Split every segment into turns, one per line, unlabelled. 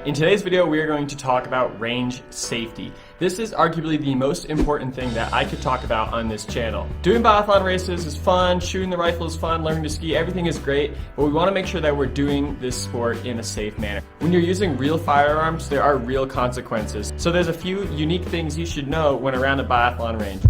In today's video, we are going to talk about range safety. This is arguably the most important thing that I could talk about on this channel. Doing biathlon races is fun, shooting the rifle is fun, learning to ski, everything is great, but we want to make sure that we're doing this sport in a safe manner. When you're using real firearms, there are real consequences. So there's a few unique things you should know when around a biathlon range.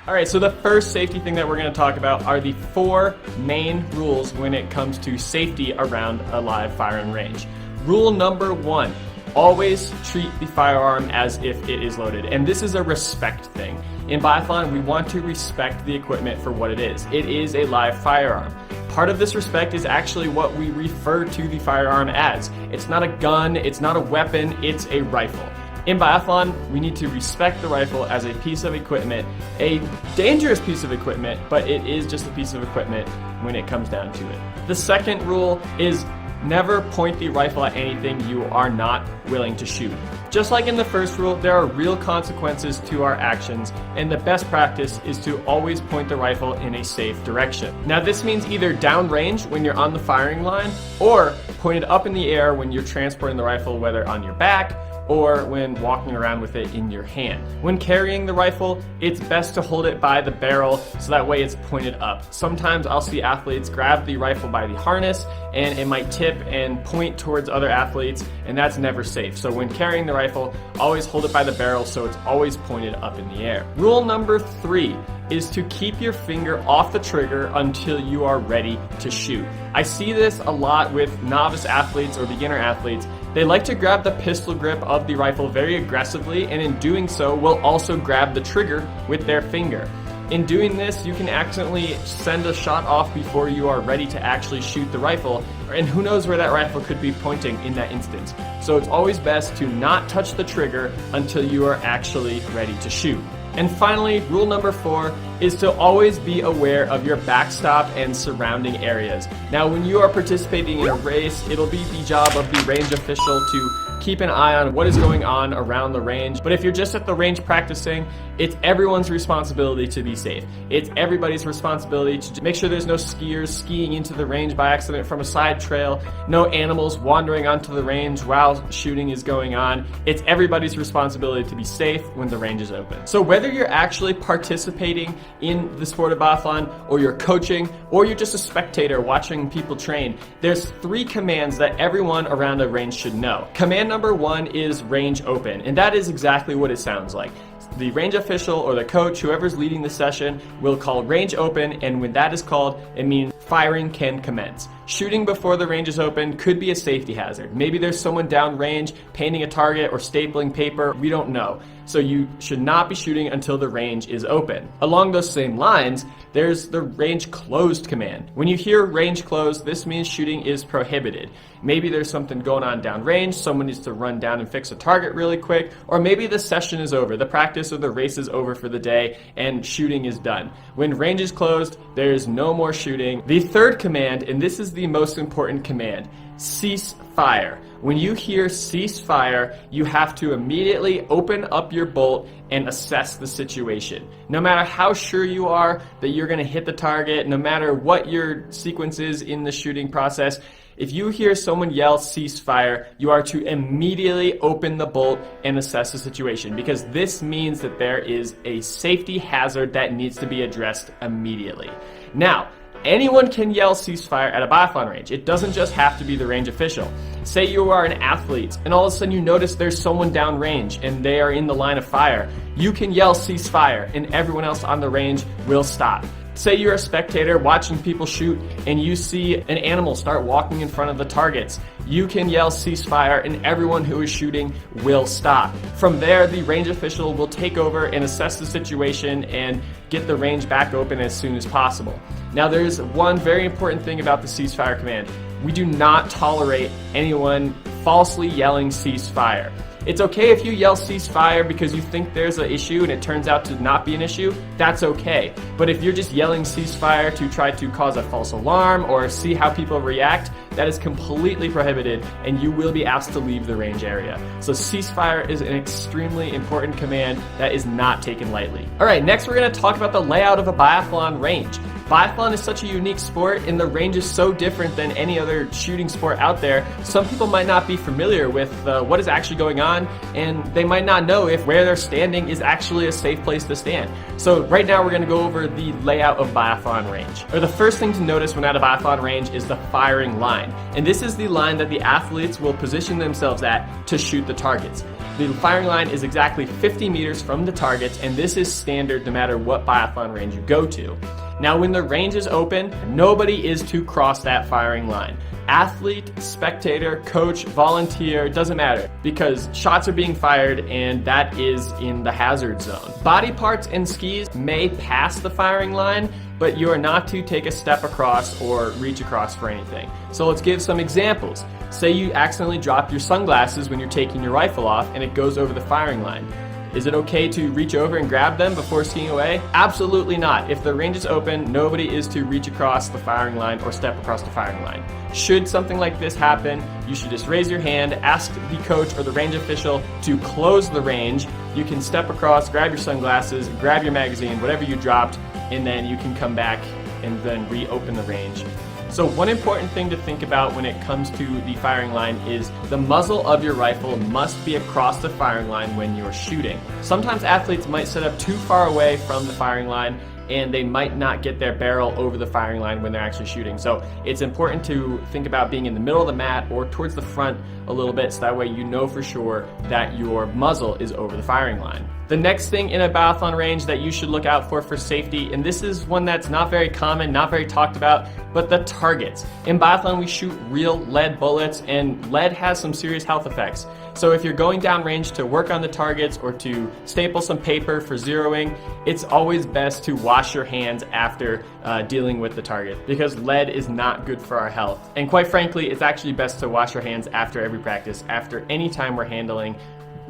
Alright, so the first safety thing that we're going to talk about are the 4 main rules when it comes to safety around a live firing range. Rule number 1, always treat the firearm as if it is loaded. And this is a respect thing. In biathlon, we want to respect the equipment for what it is. It is a live firearm. Part of this respect is actually what we refer to the firearm as. It's not a gun, it's not a weapon, it's a rifle. In biathlon, we need to respect the rifle as a piece of equipment, a dangerous piece of equipment, but it is just a piece of equipment when it comes down to it. The second rule is never point the rifle at anything you are not willing to shoot. Just like in the first rule, there are real consequences to our actions, and the best practice is to always point the rifle in a safe direction. Now this means either downrange when you're on the firing line, or pointed up in the air when you're transporting the rifle, whether on your back, or when walking around with it in your hand. When carrying the rifle, it's best to hold it by the barrel so that way it's pointed up. Sometimes I'll see athletes grab the rifle by the harness and it might tip and point towards other athletes, and that's never safe. So when carrying the rifle, always hold it by the barrel so it's always pointed up in the air. Rule number 3 is to keep your finger off the trigger until you are ready to shoot. I see this a lot with novice athletes or beginner athletes. They like to grab the pistol grip of the rifle very aggressively, and in doing so will also grab the trigger with their finger. In doing this, you can accidentally send a shot off before you are ready to actually shoot the rifle, and who knows where that rifle could be pointing in that instance. So it's always best to not touch the trigger until you are actually ready to shoot. And finally, rule number 4 is to always be aware of your backstop and surrounding areas. Now, when you are participating in a race, it'll be the job of the range official to keep an eye on what is going on around the range. But if you're just at the range practicing, it's everyone's responsibility to be safe. It's everybody's responsibility to make sure there's no skiers skiing into the range by accident from a side trail, no animals wandering onto the range while shooting is going on. It's everybody's responsibility to be safe when the range is open. So whether you're actually participating in the sport of biathlon, or you're coaching, or you're just a spectator watching people train, there's 3 commands that everyone around a range should know. Command number 1 is range open, and that is exactly what it sounds like. The range official or the coach, whoever's leading the session, will call range open, and when that is called, it means firing can commence. Shooting before the range is open could be a safety hazard. Maybe there's someone down range painting a target or stapling paper, we don't know. So you should not be shooting until the range is open. Along those same lines, there's the range closed command. When you hear range closed, this means shooting is prohibited. Maybe there's something going on down range, someone needs to run down and fix a target really quick, or maybe the session is over, the practice or the race is over for the day, and shooting is done. When range is closed, there's no more shooting. The third command, and this is the most important command, cease fire. When you hear cease fire, you have to immediately open up your bolt and assess the situation. No matter how sure you are that you're going to hit the target, no matter what your sequence is in the shooting process, if you hear someone yell cease fire, you are to immediately open the bolt and assess the situation, because this means that there is a safety hazard that needs to be addressed immediately. Now, anyone can yell ceasefire at a biathlon range. It doesn't just have to be the range official. Say you are an athlete and all of a sudden you notice there's someone down range and they are in the line of fire. You can yell ceasefire and everyone else on the range will stop. Say you're a spectator watching people shoot and you see an animal start walking in front of the targets. You can yell ceasefire and everyone who is shooting will stop. From there, the range official will take over and assess the situation and get the range back open as soon as possible. Now there's one very important thing about the ceasefire command. We do not tolerate anyone falsely yelling ceasefire. It's okay if you yell ceasefire because you think there's an issue and it turns out to not be an issue, that's okay. But if you're just yelling ceasefire to try to cause a false alarm or see how people react, that is completely prohibited and you will be asked to leave the range area. So ceasefire is an extremely important command that is not taken lightly. All right, next we're gonna talk about the layout of a biathlon range. Biathlon is such a unique sport and the range is so different than any other shooting sport out there. Some people might not be familiar with what is actually going on, and they might not know if where they're standing is actually a safe place to stand. So right now we're going to go over the layout of Biathlon Range. The first thing to notice when at a Biathlon range is the firing line. And this is the line that the athletes will position themselves at to shoot the targets. The firing line is exactly 50 meters from the targets, and this is standard no matter what biathlon range you go to. Now, when the range is open, nobody is to cross that firing line. Athlete, spectator, coach, volunteer, doesn't matter, because shots are being fired and that is in the hazard zone. Body parts and skis may pass the firing line, but you are not to take a step across or reach across for anything. So let's give some examples. Say you accidentally drop your sunglasses when you're taking your rifle off and it goes over the firing line. Is it okay to reach over and grab them before skiing away? Absolutely not. If the range is open, nobody is to reach across the firing line or step across the firing line. Should something like this happen, you should just raise your hand, ask the coach or the range official to close the range. You can step across, grab your sunglasses, grab your magazine, whatever you dropped, and then you can come back and then reopen the range. So one important thing to think about when it comes to the firing line is the muzzle of your rifle must be across the firing line when you're shooting. Sometimes athletes might set up too far away from the firing line and they might not get their barrel over the firing line when they're actually shooting. So it's important to think about being in the middle of the mat or towards the front a little bit so that way you know for sure that your muzzle is over the firing line. The next thing in a biathlon range that you should look out for safety, and this is one that's not very common, not very talked about, but the targets. In biathlon, we shoot real lead bullets, and lead has some serious health effects. So if you're going down range to work on the targets or to staple some paper for zeroing, it's always best to wash your hands after dealing with the target, because lead is not good for our health. And quite frankly, it's actually best to wash your hands after every practice, after any time we're handling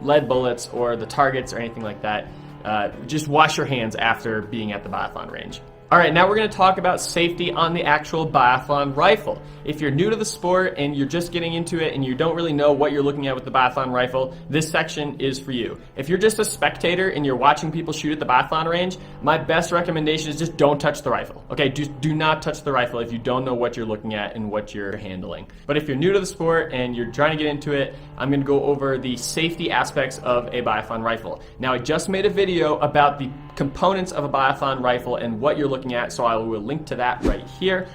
lead bullets or the targets or anything like that. Just wash your hands after being at the biathlon range. All right, now we're going to talk about safety on the actual biathlon rifle. If you're new to the sport and you're just getting into it and you don't really know what you're looking at with the biathlon rifle, this section is for you. If you're just a spectator and you're watching people shoot at the biathlon range, my best recommendation is just don't touch the rifle. Okay, just do not touch the rifle if you don't know what you're looking at and what you're handling. But if you're new to the sport and you're trying to get into it, I'm going to go over the safety aspects of a biathlon rifle. Now, I just made a video about the components of a biathlon rifle and what you're looking at, so I will link to that right here.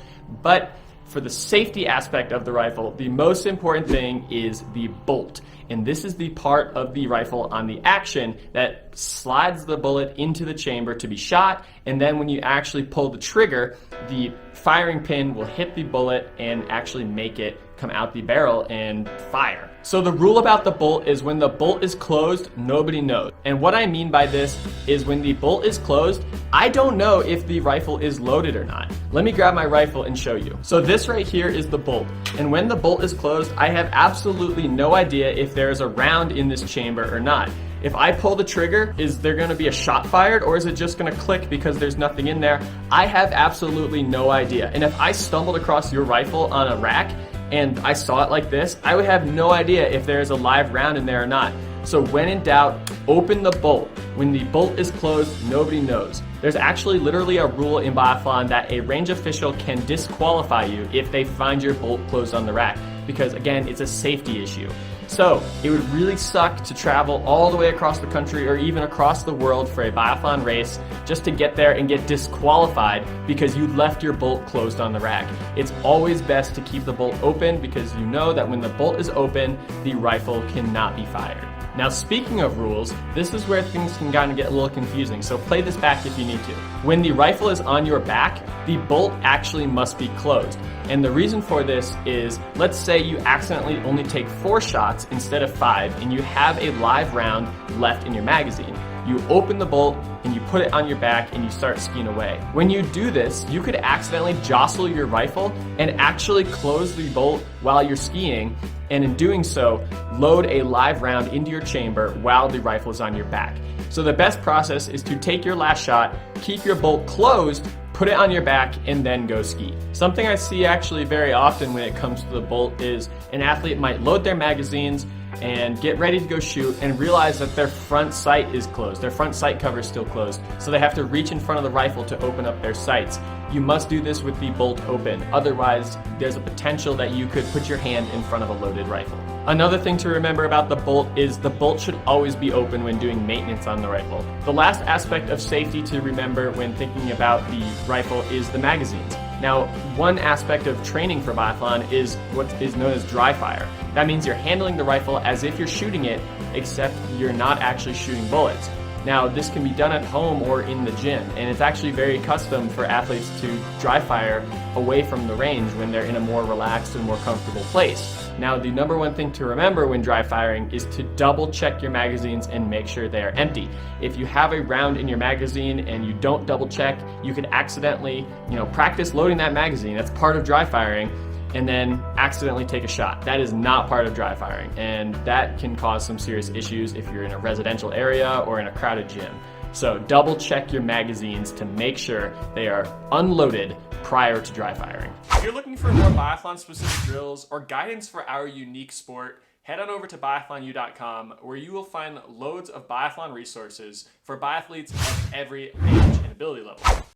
But for the safety aspect of the rifle, the most important thing is the bolt. And this is the part of the rifle on the action that slides the bullet into the chamber to be shot, and then when you actually pull the trigger, the firing pin will hit the bullet and actually make it come out the barrel and fire. So the rule about the bolt is when the bolt is closed, nobody knows. And what I mean by this is when the bolt is closed, I don't know if the rifle is loaded or not. Let me grab my rifle and show you. So this right here is the bolt. And when the bolt is closed, I have absolutely no idea if there is a round in this chamber or not. If I pull the trigger, is there going to be a shot fired, or is it just going to click because there's nothing in there? I have absolutely no idea. And if I stumbled across your rifle on a rack and I saw it like this, I would have no idea if there is a live round in there or not. So when in doubt, open the bolt. When the bolt is closed, nobody knows. There's actually literally a rule in biathlon that a range official can disqualify you if they find your bolt closed on the rack, because again, it's a safety issue. So it would really suck to travel all the way across the country or even across the world for a biathlon race just to get there and get disqualified because you left your bolt closed on the rack. It's always best to keep the bolt open because you know that when the bolt is open, the rifle cannot be fired. Now, speaking of rules, this is where things can kind of get a little confusing, so play this back if you need to. When the rifle is on your back, the bolt actually must be closed. And the reason for this is, let's say you accidentally only take 4 shots instead of 5, and you have a live round left in your magazine. You open the bolt and you put it on your back and you start skiing away. When you do this, you could accidentally jostle your rifle and actually close the bolt while you're skiing, and in doing so, load a live round into your chamber while the rifle is on your back. So the best process is to take your last shot, keep your bolt closed, put it on your back, and then go ski. Something I see actually very often when it comes to the bolt is an athlete might load their magazines and get ready to go shoot and realize that their front sight is closed. Their front sight cover is still closed. So they have to reach in front of the rifle to open up their sights. You must do this with the bolt open. Otherwise, there's a potential that you could put your hand in front of a loaded rifle. Another thing to remember about the bolt is the bolt should always be open when doing maintenance on the rifle. The last aspect of safety to remember when thinking about the rifle is the magazines. Now, one aspect of training for biathlon is what is known as dry fire. That means you're handling the rifle as if you're shooting it, except you're not actually shooting bullets. Now, this can be done at home or in the gym, and it's actually very custom for athletes to dry fire away from the range when they're in a more relaxed and more comfortable place. Now, the number one thing to remember when dry firing is to double check your magazines and make sure they are empty. If you have a round in your magazine and you don't double check, you could accidentally, practice loading that magazine. That's part of dry firing, and then accidentally take a shot. That is not part of dry firing, and that can cause some serious issues if you're in a residential area or in a crowded gym. So double check your magazines to make sure they are unloaded prior to dry firing. If you're looking for more biathlon specific drills or guidance for our unique sport, head on over to biathlonu.com, where you will find loads of biathlon resources for biathletes of every age and ability level.